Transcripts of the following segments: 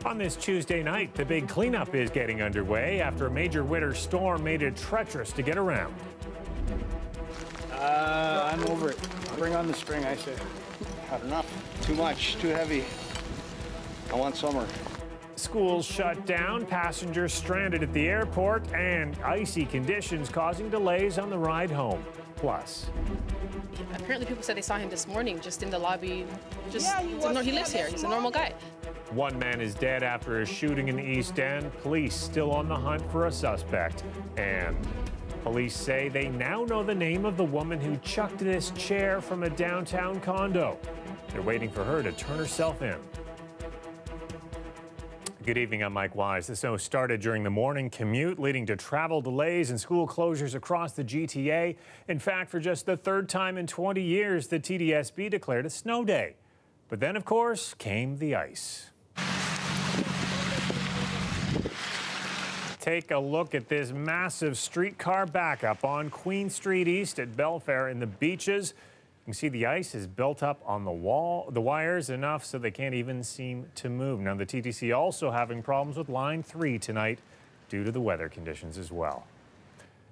On this Tuesday night, the big cleanup is getting underway after a major winter storm made it treacherous to get around. I'm over it. Bring on the spring, I say. Had enough. Too much, too heavy. I want summer. Schools shut down, passengers stranded at the airport, and icy conditions causing delays on the ride home. Plus, apparently people said they saw him this morning just in the lobby. He lives here. He's a normal guy. One man is dead after a shooting in the East End. Police still on the hunt for a suspect. And police say they now know the name of the woman who chucked this chair from a downtown condo. They're waiting for her to turn herself in. Good evening, I'm Mike Wise. The snow started during the morning commute, leading to travel delays and school closures across the GTA. In fact, for just the third time in 20 years, the TDSB declared a snow day. But then, of course, came the ice. Take a look at this massive streetcar backup on Queen Street East at Belfair in the Beaches. You can see the ice is built up on the wires enough so they can't even seem to move. Now, the TTC also having problems with Line 3 tonight due to the weather conditions as well.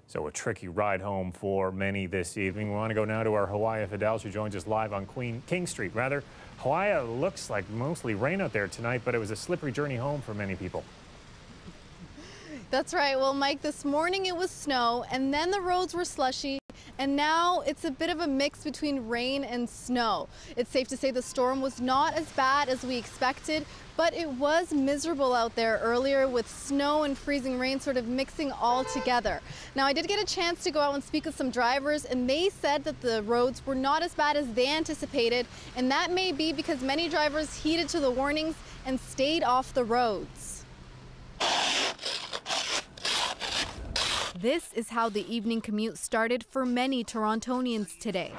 So a tricky ride home for many this evening. We want to go now to our Hawaii Fidels, who joins us live on King Street. Hawaii looks like mostly rain out there tonight, but it was a slippery journey home for many people. That's right. Well, Mike, this morning it was snow, and then the roads were slushy, and now it's a bit of a mix between rain and snow. It's safe to say the storm was not as bad as we expected, but it was miserable out there earlier with snow and freezing rain sort of mixing all together. Now, I did get a chance to go out and speak with some drivers, and they said that the roads were not as bad as they anticipated, and that may be because many drivers heeded to the warnings and stayed off the roads. This is how the evening commute started for many Torontonians today.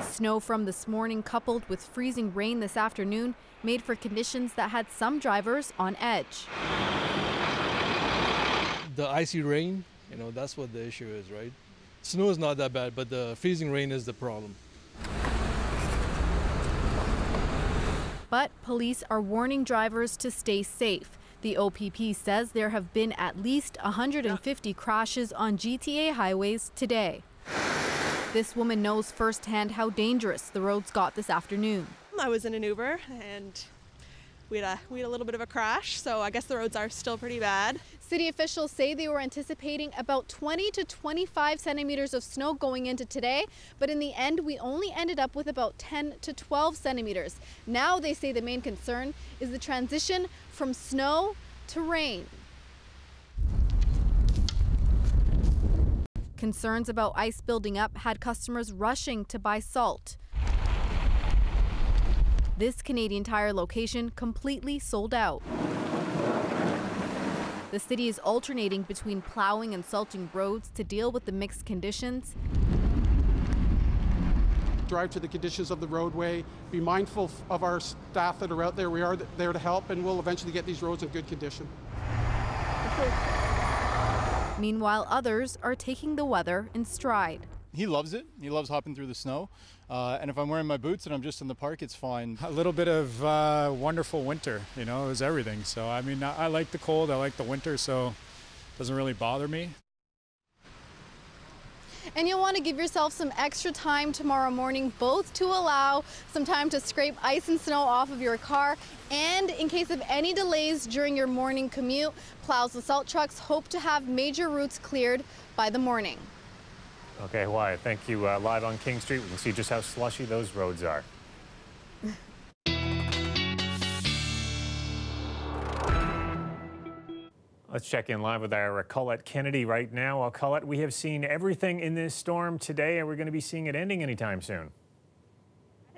Snow from this morning coupled with freezing rain this afternoon made for conditions that had some drivers on edge. The icy rain, that's what the issue is, right? Snow is not that bad, but the freezing rain is the problem. But police are warning drivers to stay safe. The OPP says there have been at least 150 crashes on GTA highways today. This woman knows firsthand how dangerous the roads got this afternoon. I was in an Uber and we had a little bit of a crash, so I guess the roads are still pretty bad. City officials say they were anticipating about 20 to 25 centimeters of snow going into today, but in the end we only ended up with about 10 to 12 centimeters. Now they say the main concern is the transition from snow to rain. Concerns about ice building up had customers rushing to buy salt. This Canadian Tire location completely sold out. The city is alternating between plowing and salting roads to deal with the mixed conditions. Drive to the conditions of the roadway, be mindful of our staff that are out there. We are there to help, and we'll eventually get these roads in good condition. Meanwhile, others are taking the weather in stride. He loves it. He loves hopping through the snow. And if I'm wearing my boots and I'm just in the park, it's fine. A little bit of wonderful winter, it was everything. So, I mean, I like the cold, I like the winter, so it doesn't really bother me. And you'll want to give yourself some extra time tomorrow morning, both to allow some time to scrape ice and snow off of your car, and in case of any delays during your morning commute, plows and salt trucks hope to have major routes cleared by the morning. Okay, Hawaii, thank you. Live on King Street, we can see just how slushy those roads are. Let's check in live with our Colette Kennedy right now. Colette, we have seen everything in this storm today, and we're going to be seeing it ending anytime soon.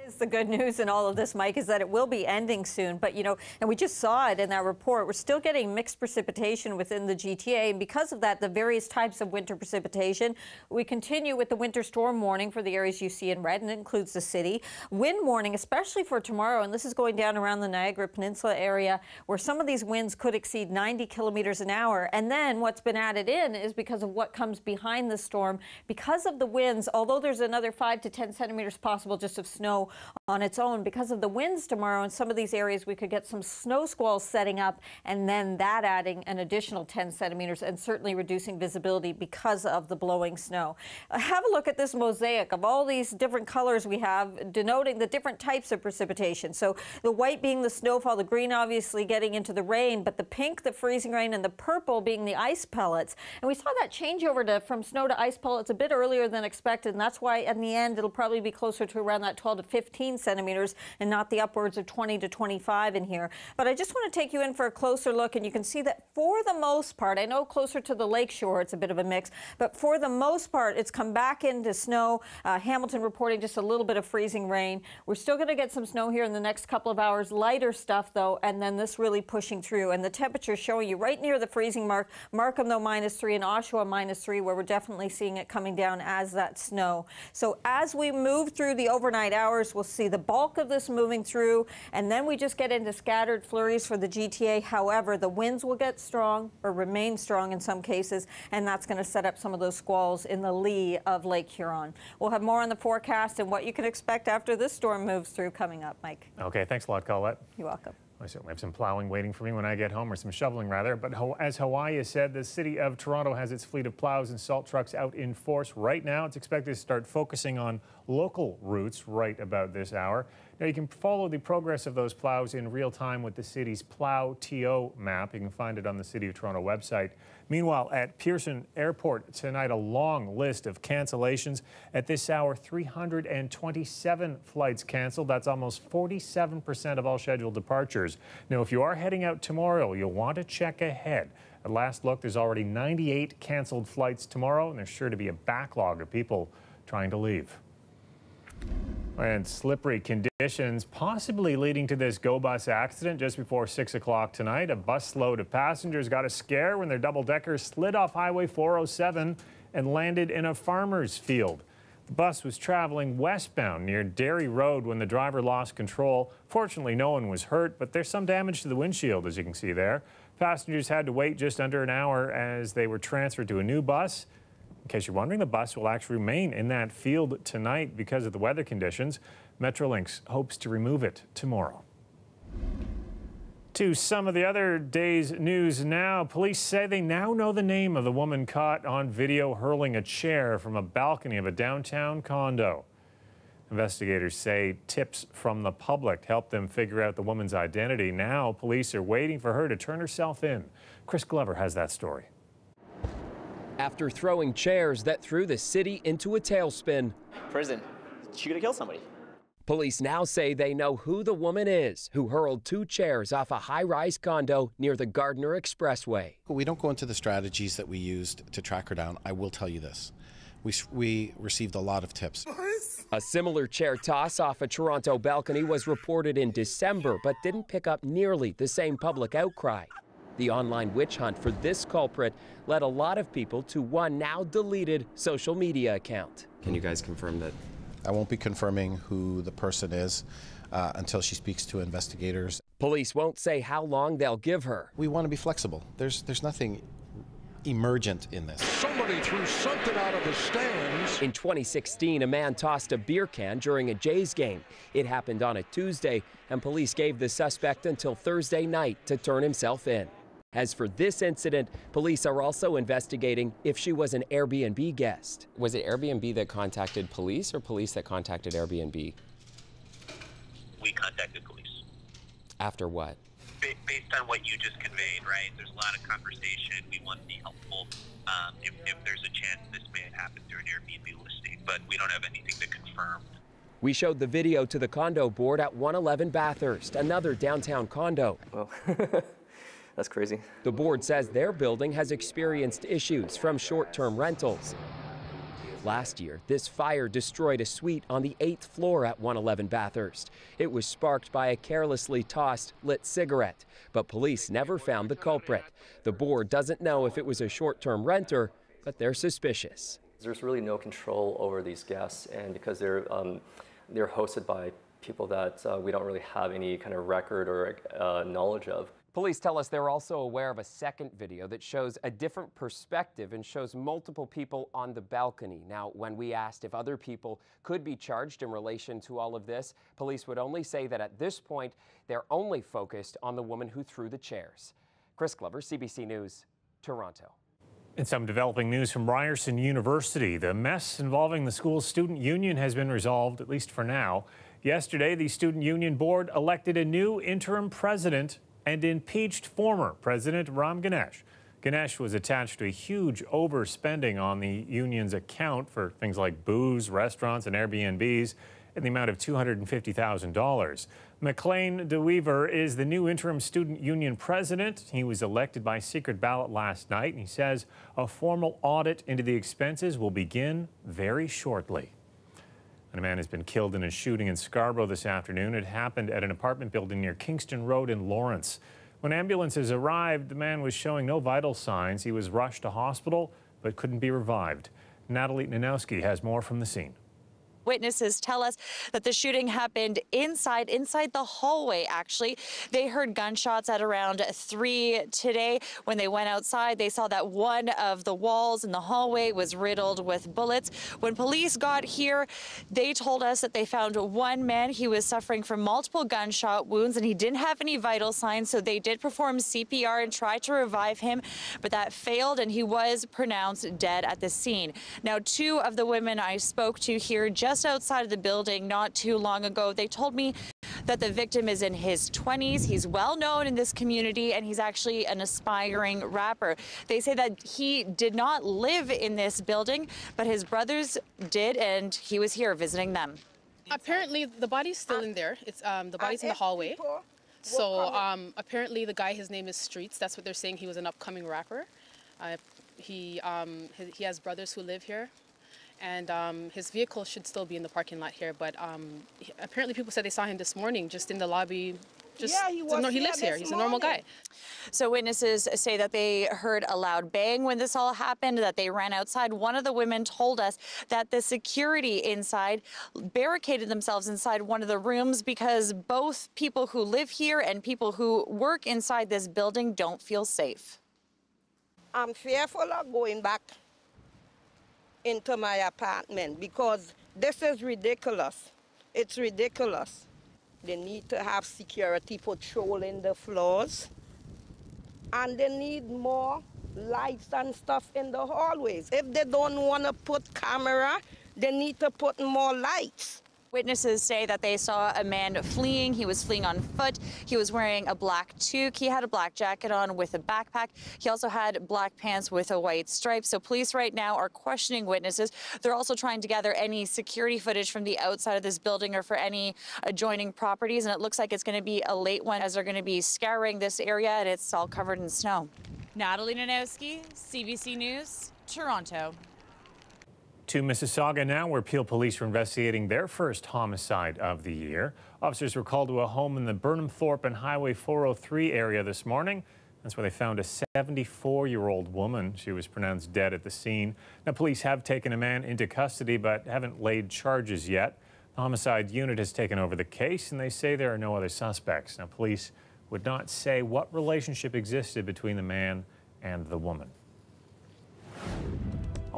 Is the good news in all of this, Mike, is that it will be ending soon. But, and we just saw it in that report, we're still getting mixed precipitation within the GTA. And because of that, the various types of winter precipitation, we continue with the winter storm warning for the areas you see in red, and it includes the city. Wind warning, especially for tomorrow, and this is going down around the Niagara Peninsula area, where some of these winds could exceed 90 kilometers an hour. And then what's been added in is because of what comes behind the storm. Because of the winds, although there's another 5 to 10 centimeters possible just of snow on its own. Because of the winds tomorrow in some of these areas, we could get some snow squalls setting up, and then that adding an additional 10 centimeters and certainly reducing visibility because of the blowing snow. Have a look at this mosaic of all these different colors we have, denoting the different types of precipitation. So the white being the snowfall, the green obviously getting into the rain, but the pink, the freezing rain, and the purple being the ice pellets. And we saw that change over from snow to ice pellets a bit earlier than expected, and that's why in the end it'll probably be closer to around that 12 to 15 centimeters and not the upwards of 20 to 25 in here. But I just want to take you in for a closer look, and you can see that for the most part, I know closer to the lake shore it's a bit of a mix, but for the most part it's come back into snow. Hamilton reporting just a little bit of freezing rain. We're still going to get some snow here in the next couple of hours, lighter stuff though, and then this really pushing through. And the temperature showing you right near the freezing mark. Markham though -3 and Oshawa -3, where we're definitely seeing it coming down as that snow. So as we move through the overnight hours, we'll see the bulk of this moving through, and then we just get into scattered flurries for the GTA. However, the winds will get strong or remain strong in some cases, and that's going to set up some of those squalls in the lee of Lake Huron. We'll have more on the forecast and what you can expect after this storm moves through coming up, Mike. Okay, thanks a lot, Colette. You're welcome. I certainly have some plowing waiting for me when I get home, or some shoveling rather. But as Hawaii has said, the city of Toronto has its fleet of plows and salt trucks out in force right now. It's expected to start focusing on local routes right about this hour. Now you can follow the progress of those plows in real time with the city's Plow TO map. You can find it on the City of Toronto website. Meanwhile, at Pearson Airport tonight, a long list of cancellations. At this hour, 327 flights canceled. That's almost 47% of all scheduled departures. Now, if you are heading out tomorrow, you'll want to check ahead. At last look, there's already 98 canceled flights tomorrow, and there's sure to be a backlog of people trying to leave. And slippery conditions possibly leading to this GO bus accident just before 6 o'clock tonight. A bus load of passengers got a scare when their double-decker slid off Highway 407 and landed in a farmer's field. The bus was traveling westbound near Dairy Road when the driver lost control. Fortunately, no one was hurt, but there's some damage to the windshield, as you can see there. Passengers had to wait just under an hour as they were transferred to a new bus. In case you're wondering, the bus will actually remain in that field tonight because of the weather conditions. Metrolinx hopes to remove it tomorrow. To some of the other day's news now. Police say they now know the name of the woman caught on video hurling a chair from a balcony of a downtown condo. Investigators say tips from the public helped them figure out the woman's identity. Now police are waiting for her to turn herself in. Chris Glover has that story. After throwing chairs that threw the city into a tailspin. Prison. She gonna kill somebody. Police now say they know who the woman is who hurled 2 chairs off a high-rise condo near the Gardner Expressway. We don't go into the strategies that we used to track her down. I will tell you this. We received a lot of tips. A similar chair toss off a Toronto balcony was reported in December, but didn't pick up nearly the same public outcry. The online witch hunt for this culprit led a lot of people to one now deleted social media account. Can you guys confirm that? I won't be confirming who the person is until she speaks to investigators. Police won't say how long they'll give her. We want to be flexible. There's nothing emergent in this. Somebody threw something out of the stands. In 2016, a man tossed a beer can during a Jays game. It happened on a Tuesday, and police gave the suspect until Thursday night to turn himself in. As for this incident, police are also investigating if she was an Airbnb guest. Was it Airbnb that contacted police or police that contacted Airbnb? We contacted police. After what? Based on what you just conveyed, right? There's a lot of conversation. We want to be helpful if there's a chance this may have happened through an Airbnb listing, but we don't have anything to confirm. We showed the video to the condo board at 111 Bathurst, another downtown condo. Well, that's crazy. The board says their building has experienced issues from short-term rentals. Last year, this fire destroyed a suite on the 8th floor at 111 Bathurst. It was sparked by a carelessly tossed lit cigarette, but police never found the culprit. The board doesn't know if it was a short-term renter, but they're suspicious. There's really no control over these guests, and because they're hosted by people that we don't really have any kind of record or knowledge of. Police tell us they're also aware of a second video that shows a different perspective and shows multiple people on the balcony. Now, when we asked if other people could be charged in relation to all of this, police would only say that at this point, they're only focused on the woman who threw the chairs. Chris Glover, CBC News, Toronto. In some developing news from Ryerson University, the mess involving the school's student union has been resolved, at least for now. Yesterday, the student union board elected a new interim president and impeached former President Ram Ganesh. Ganesh was attached to a huge overspending on the union's account for things like booze, restaurants, and Airbnbs in the amount of $250,000. McLean DeWeaver is the new interim student union president. He was elected by secret ballot last night, and he says a formal audit into the expenses will begin very shortly. And a man has been killed in a shooting in Scarborough this afternoon. It happened at an apartment building near Kingston Road in Lawrence. When ambulances arrived, the man was showing no vital signs. He was rushed to hospital but couldn't be revived. Natalie Nanowski has more from the scene. Witnesses tell us that the shooting happened inside the hallway, actually. They heard gunshots at around 3 today. When they went outside, they saw that one of the walls in the hallway was riddled with bullets. When police got here, they told us that they found one man. He was suffering from multiple gunshot wounds, and he didn't have any vital signs, so they did perform CPR and try to revive him, but that failed, and he was pronounced dead at the scene. Now, 2 of the women I spoke to here just outside of the building not too long ago, they told me that the victim is in his 20s. He's well known in this community, and he's actually an aspiring rapper. They say that he did not live in this building, but his brothers did, and he was here visiting them. Apparently, the body's still in there. It's the body's in the hallway. So apparently, the guy, his name is Streets. That's what they're saying. He was an upcoming rapper. He has brothers who live here. And his vehicle should still be in the parking lot here, but apparently people said they saw him this morning just in the lobby. He lives here. He's a normal guy. So witnesses say that they heard a loud bang when this all happened, that they ran outside. One of the women told us that the security inside barricaded themselves inside one of the rooms because both people who live here and people who work inside this building don't feel safe. I'm fearful of going back into my apartment because this is ridiculous. It's ridiculous. They need to have security patrolling the floors, and they need more lights and stuff in the hallways. If they don't want to put camera, they need to put more lights. Witnesses say that they saw a man fleeing. He was fleeing on foot. He was wearing a black toque. He had a black jacket on with a backpack. He also had black pants with a white stripe. So police right now are questioning witnesses. They're also trying to gather any security footage from the outside of this building or for any adjoining properties. And it looks like it's going to be a late one as they're going to be scouring this area, and it's all covered in snow. Natalie Nanowski, CBC News, Toronto. To Mississauga now, where Peel police are investigating their first homicide of the year. Officers were called to a home in the Burnham Thorpe and Highway 403 area this morning. That's where they found a 74-year-old woman. She was pronounced dead at the scene. Now, police have taken a man into custody but haven't laid charges yet. The homicide unit has taken over the case, and they say there are no other suspects. Now, police would not say what relationship existed between the man and the woman.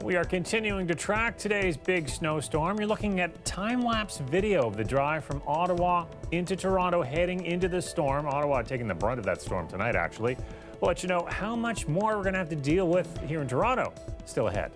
We are continuing to track today's big snowstorm. You're looking at time-lapse video of the drive from Ottawa into Toronto heading into the storm. Ottawa taking the brunt of that storm tonight, actually. We'll let you know how much more we're going to have to deal with here in Toronto. Still ahead.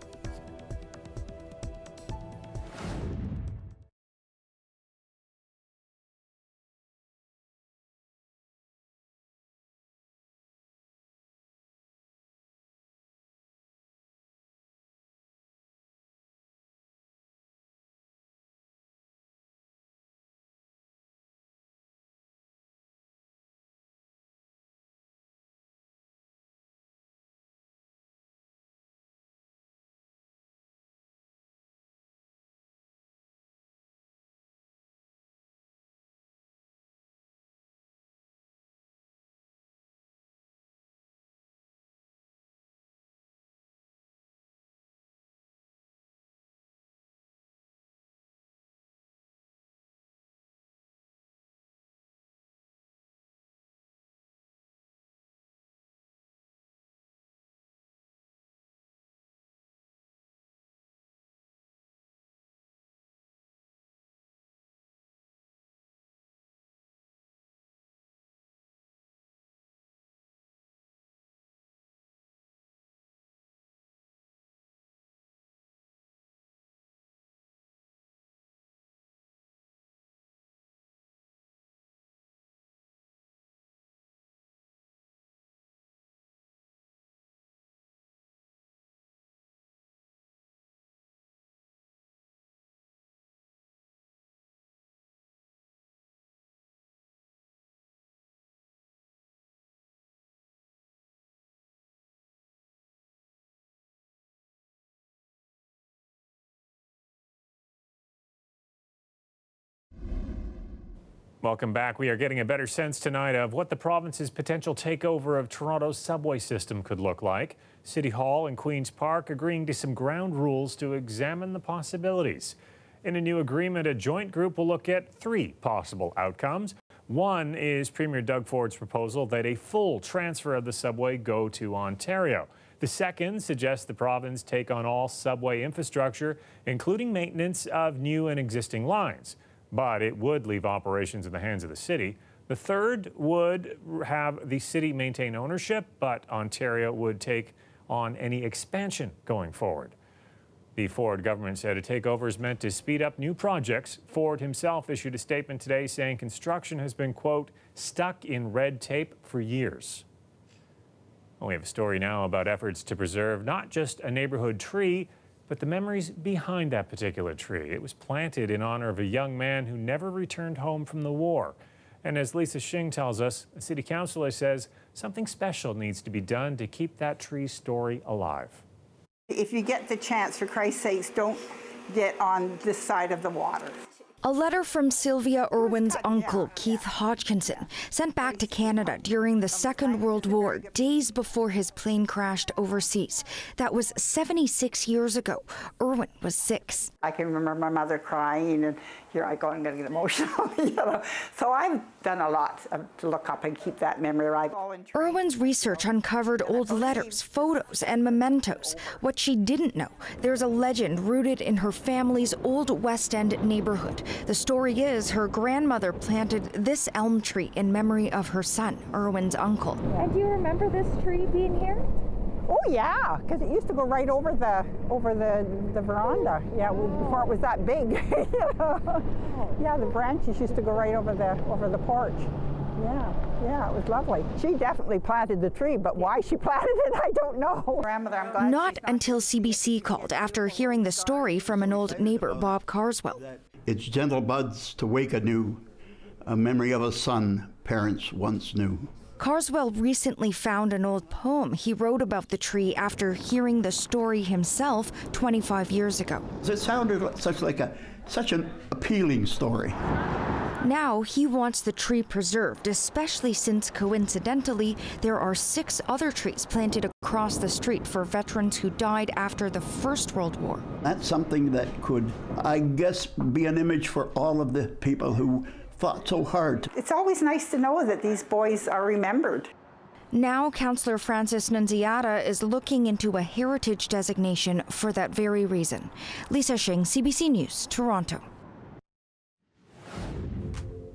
Welcome back. We are getting a better sense tonight of what the province's potential takeover of Toronto's subway system could look like. City Hall and Queen's Park agreeing to some ground rules to examine the possibilities. In a new agreement, a joint group will look at 3 possible outcomes. One is Premier Doug Ford's proposal that a full transfer of the subway go to Ontario. The second suggests the province take on all subway infrastructure, including maintenance of new and existing lines. But it would leave operations in the hands of the city. The third would have the city maintain ownership, but Ontario would take on any expansion going forward. The Ford government said a takeover is meant to speed up new projects. Ford himself issued a statement today saying construction has been, quote, stuck in red tape for years. We have a story now about efforts to preserve not just a neighborhood tree, but the memories behind that particular tree. It was planted in honor of a young man who never returned home from the war. And as Lisa Shing tells us, a city councillor says something special needs to be done to keep that tree's story alive. If you get the chance, for Christ's sakes, don't get on this side of the water. A letter from Sylvia Irwin's uncle, Keith Hodgkinson, sent back to Canada during the Second World War, days before his plane crashed overseas. That was 76 years ago. Irwin was 6. I can remember my mother crying, and here I go, I'm going to get emotional. You know? So I've done a lot to look up and keep that memory alive. Irwin's research uncovered old letters, photos, and mementos. What she didn't know, there's a legend rooted in her family's old West End neighborhood. The story is her grandmother planted this elm tree in memory of her son, Irwin's uncle. And do you remember this tree being here? Oh yeah, because it used to go right over the veranda. Yeah, before it was that big. Yeah, the branches used to go right over the porch. Yeah, it was lovely. She definitely planted the tree, but why she planted it, I don't know. Grandmother, I'm glad. Not until CBC called after hearing the story from an old neighbor, Bob Carswell. It's gentle buds to wake anew, a memory of a son parents once knew. Carswell recently found an old poem he wrote about the tree after hearing the story himself 25 years ago. It sounded such an appealing story. Now he wants the tree preserved, especially since coincidentally there are 6 other trees planted across the street for veterans who died after the First World War. That's something that could, I guess, be an image for all of the people who fought so hard. It's always nice to know that these boys are remembered. Now, Councillor Francis Nunziata is looking into a heritage designation for that very reason. Lisa Shing, CBC News, Toronto.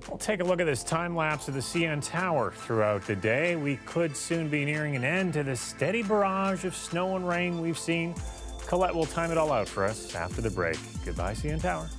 We'll take a look at this time lapse of the CN Tower throughout the day. We could soon be nearing an end to the steady barrage of snow and rain we've seen. Colette will time it all out for us after the break. Goodbye, CN Tower.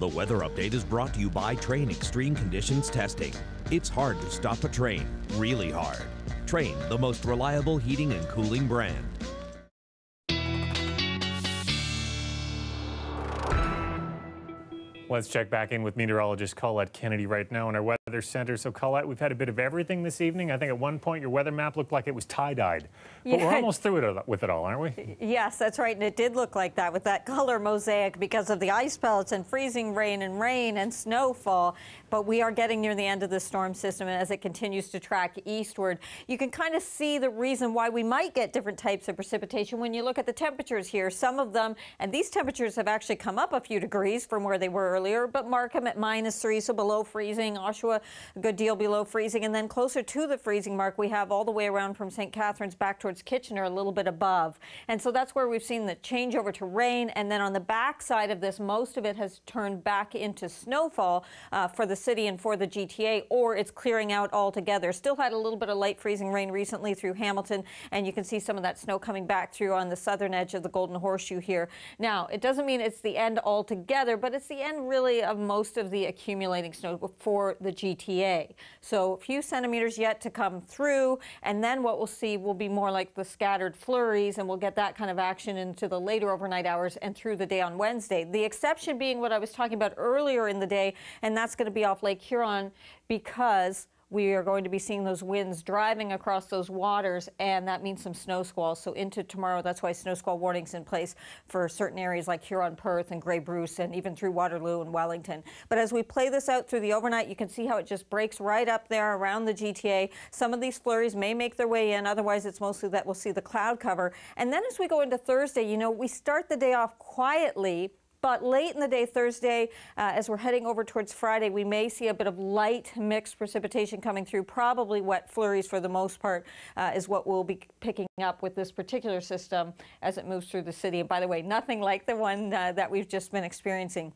The weather update is brought to you by Train Extreme Conditions Testing. It's hard to stop a train, really hard. Train, the most reliable heating and cooling brand. Let's check back in with meteorologist Colette Kennedy right now in our weather center. So Colette, we've had a bit of everything this evening. I think at one point your weather map looked like it was tie-dyed. But we're almost through it with it all, aren't we? Yes, that's right. And it did look like that with that color mosaic because of the ice pellets and freezing rain and snowfall. But we are getting near the end of the storm system, and as it continues to track eastward, you can kind of see the reason why we might get different types of precipitation when you look at the temperatures here. Some of them, and these temperatures have actually come up a few degrees from where they were earlier, but Markham at -3, so below freezing. Oshawa, a good deal below freezing. And then closer to the freezing mark, we have all the way around from St. Catharines back towards Kitchener, a little bit above. And so that's where we've seen the change over to rain. And then on the back side of this, most of it has turned back into snowfall for the city and for the GTA, or it's clearing out altogether. Still had a little bit of light freezing rain recently through Hamilton, and you can see some of that snow coming back through on the southern edge of the Golden Horseshoe here. Now, it doesn't mean it's the end altogether, but it's the end really of most of the accumulating snow for the GTA. So a few centimeters yet to come through, and then what we'll see will be more like the scattered flurries, and we'll get that kind of action into the later overnight hours and through the day on Wednesday. The exception being what I was talking about earlier in the day, and that's going to be off Lake Huron, because we are going to be seeing those winds driving across those waters, and that means some snow squalls. So into tomorrow, that's why snow squall warnings in place for certain areas like Huron, Perth, and Grey Bruce, and even through Waterloo and Wellington. But as we play this out through the overnight, you can see how it just breaks right up there around the GTA. Some of these flurries may make their way in. Otherwise, it's mostly that we'll see the cloud cover. And then as we go into Thursday, you know, we start the day off quietly. But late in the day Thursday, as we're heading over towards Friday, we may see a bit of light mixed precipitation coming through. Probably wet flurries for the most part is what we'll be picking up with this particular system as it moves through the city. And by the way, nothing like the one that we've just been experiencing.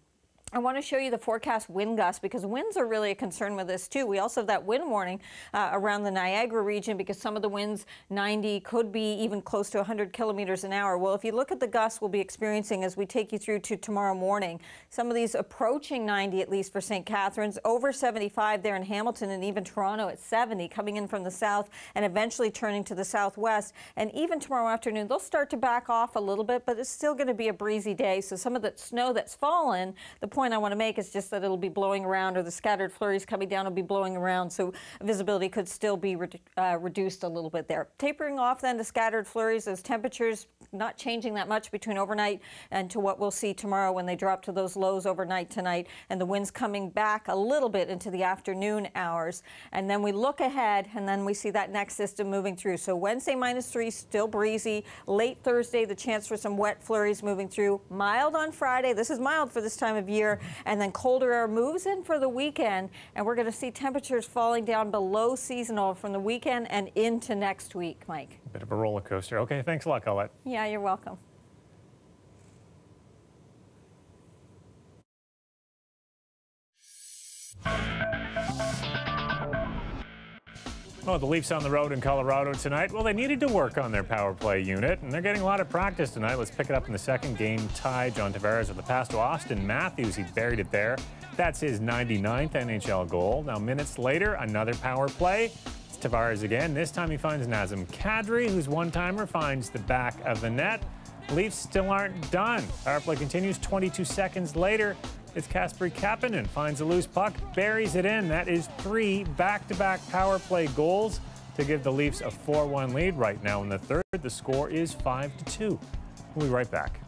I want to show you the forecast wind gusts, because winds are really a concern with this too. We also have that wind warning around the Niagara region, because some of the winds 90 could be even close to 100 kilometers an hour. Well, if you look at the gusts we'll be experiencing as we take you through to tomorrow morning, some of these approaching 90 at least for St. Catharines, over 75 there in Hamilton, and even Toronto at 70 coming in from the south and eventually turning to the southwest. And even tomorrow afternoon they'll start to back off a little bit, but it's still going to be a breezy day. So some of the snow that's fallen, the point I want to make is just that it'll be blowing around, or the scattered flurries coming down will be blowing around, so visibility could still be reduced a little bit there. Tapering off then to scattered flurries, those temperatures not changing that much between overnight and to what we'll see tomorrow when they drop to those lows overnight tonight, and the winds coming back a little bit into the afternoon hours. And then we look ahead, and then we see that next system moving through. So Wednesday -3, still breezy. Late Thursday, the chance for some wet flurries moving through. Mild on Friday. This is mild for this time of year. And then colder air moves in for the weekend, and we're going to see temperatures falling down below seasonal from the weekend and into next week, Mike. Bit of a roller coaster. Okay, thanks a lot, Colette. Yeah, you're welcome. Well, the Leafs on the road in Colorado tonight. Well, they needed to work on their power play unit, and they're getting a lot of practice tonight. Let's pick it up in the second game tie. John Tavares with the pass to Austin Matthews. He buried it there. That's his 99th NHL goal. Now, minutes later, another power play. It's Tavares again. This time he finds Nazem Kadri, whose one-timer finds the back of the net. Leafs still aren't done. Power play continues 22 seconds later. It's Kasperi Kapanen finds a loose puck, buries it in. That is 3 back-to-back power play goals to give the Leafs a 4-1 lead right now. In the third, the score is 5-2. We'll be right back.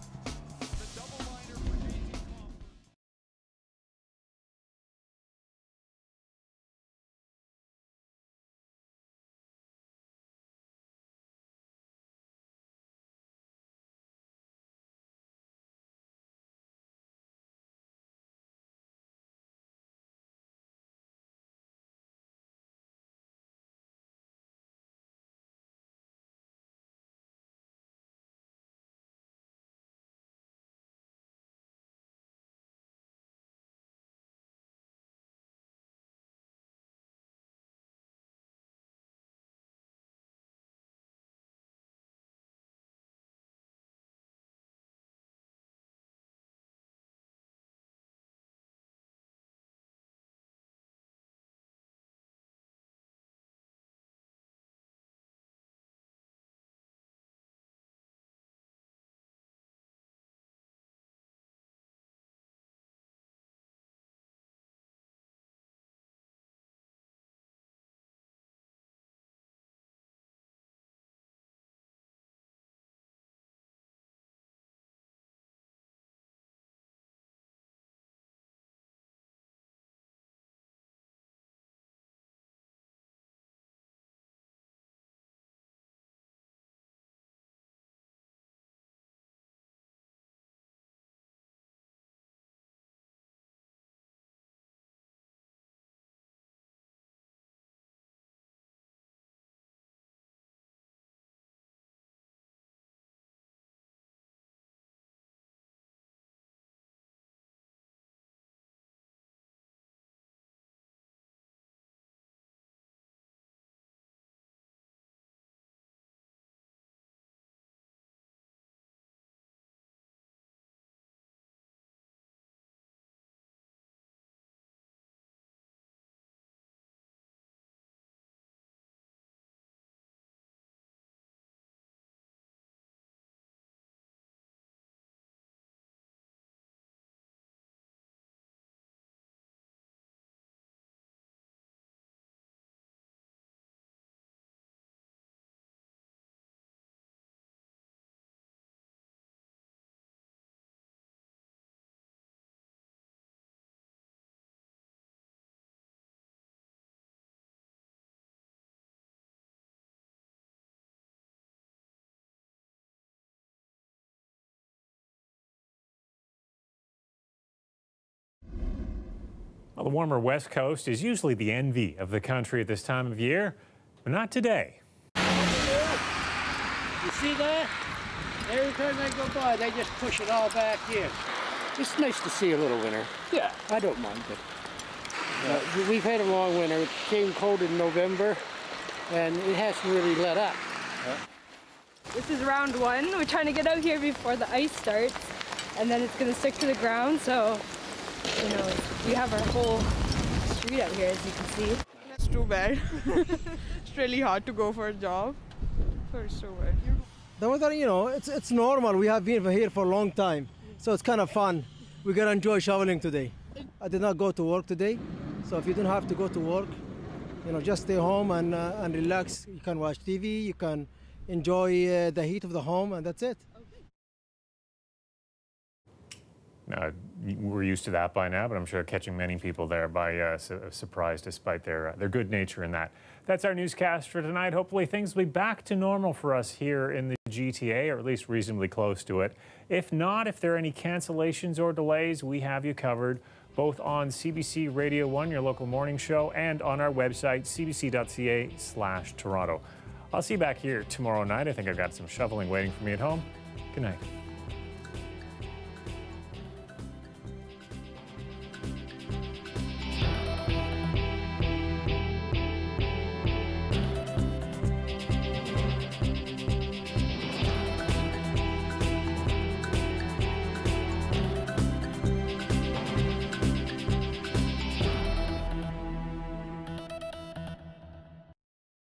Well, the warmer West Coast is usually the envy of the country at this time of year, but not today. You see that? Every time they go by, they just push it all back in. It's nice to see a little winter. Yeah, I don't mind it. We've had a long winter. It came cold in November, and it hasn't really let up. This is round one. We're trying to get out here before the ice starts, and then it's going to stick to the ground, so, you know, we have our whole street out here, as you can see. It's too bad. It's really hard to go for a job, so it's so bad. The weather, you know, it's normal. We have been here for a long time, so it's kind of fun. We're going to enjoy shoveling today. I did not go to work today, so if you don't have to go to work, you know, just stay home and relax. You can watch TV, you can enjoy the heat of the home, and that's it. We're used to that by now, but I'm sure catching many people there by surprise despite their good nature in that. That's our newscast for tonight. Hopefully things will be back to normal for us here in the GTA, or at least reasonably close to it. If not, if there are any cancellations or delays, we have you covered both on CBC Radio 1, your local morning show, and on our website, cbc.ca/Toronto. I'll see you back here tomorrow night. I think I've got some shoveling waiting for me at home. Good night.